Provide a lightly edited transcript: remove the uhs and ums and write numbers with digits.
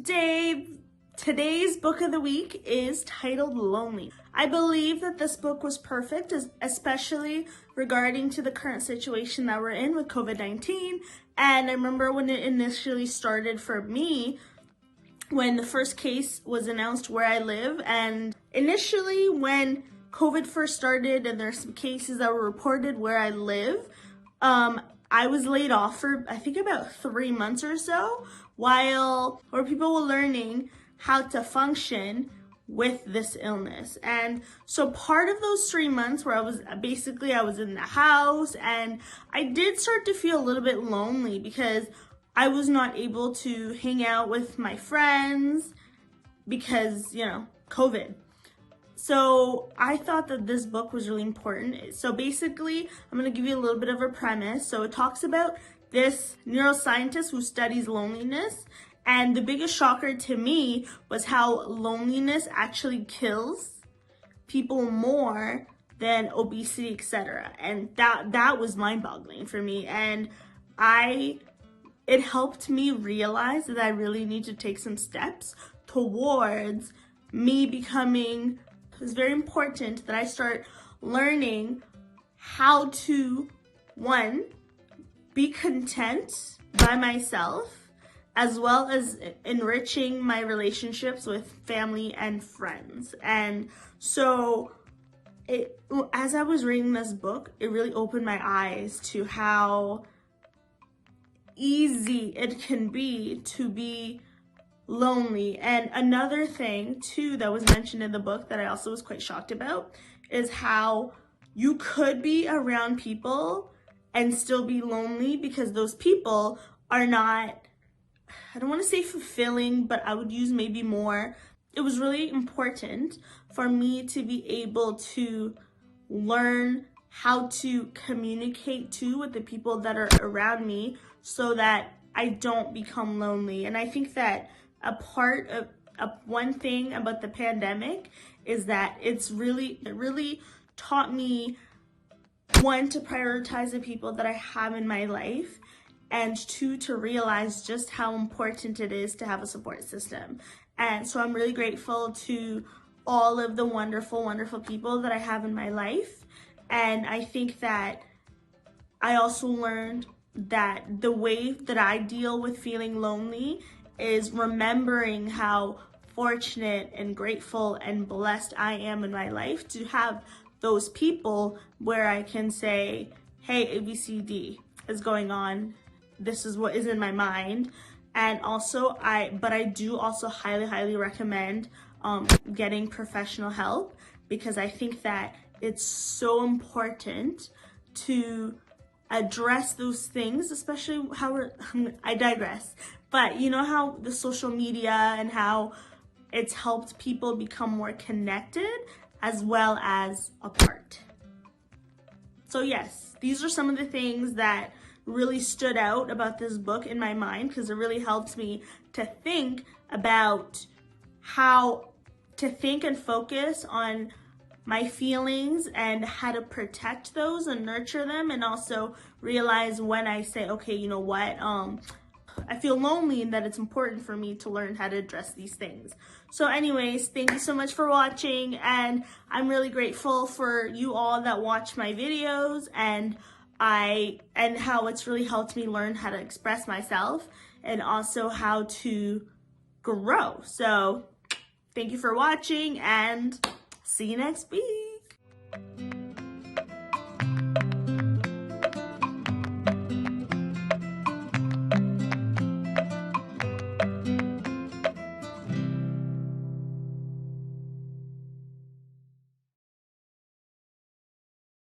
Today's book of the week is titled Lonely. I believe that this book was perfect, especially regarding to the current situation that we're in with COVID-19. And I remember when it initially started for me, when the first case was announced where I live. And initially when COVID first started and there's some cases that were reported where I live, I was laid off for I think about 3 months or so while people were learning how to function with this illness. And so part of those 3 months where I was in the house, and I did start to feel a little bit lonely because I was not able to hang out with my friends because, COVID. So I thought that this book was really important. So basically, I'm going to give you a little bit of a premise. So it talks about this neuroscientist who studies loneliness. And the biggest shocker to me was how loneliness actually kills people more than obesity, etc. And that was mind-boggling for me. And it helped me realize that I really need to take some steps towards me becoming. It's very important that I start learning how to, one, be content by myself, as well as enriching my relationships with family and friends. And so as I was reading this book, it really opened my eyes to how easy it can be to be lonely. And another thing too that was mentioned in the book that I also was quite shocked about is how you could be around people and still be lonely because those people are not, I don't want to say fulfilling, but I would use maybe more. It was really important for me to be able to learn how to communicate too with the people that are around me so that I don't become lonely. And I think that one thing about the pandemic is that it really taught me, one, to prioritize the people that I have in my life, and two, to realize just how important it is to have a support system. And so I'm really grateful to all of the wonderful, wonderful people that I have in my life. And I think that I also learned that the way that I deal with feeling lonely is remembering how fortunate and grateful and blessed I am in my life to have those people where I can say, hey, ABCD is going on. This is what is in my mind. And also but I do also highly, highly recommend getting professional help, because I think that it's so important to address those things, especially I digress. But you know how the social media and how it's helped people become more connected as well as apart. So yes, these are some of the things that really stood out about this book in my mind, because it really helped me to think about how to think and focus on my feelings and how to protect those and nurture them, and also realize when I say, okay, you know what, I feel lonely, and that it's important for me to learn how to address these things. So anyways, thank you so much for watching, and I'm really grateful for you all that watch my videos, and how it's really helped me learn how to express myself and also how to grow. So thank you for watching, and see you next week.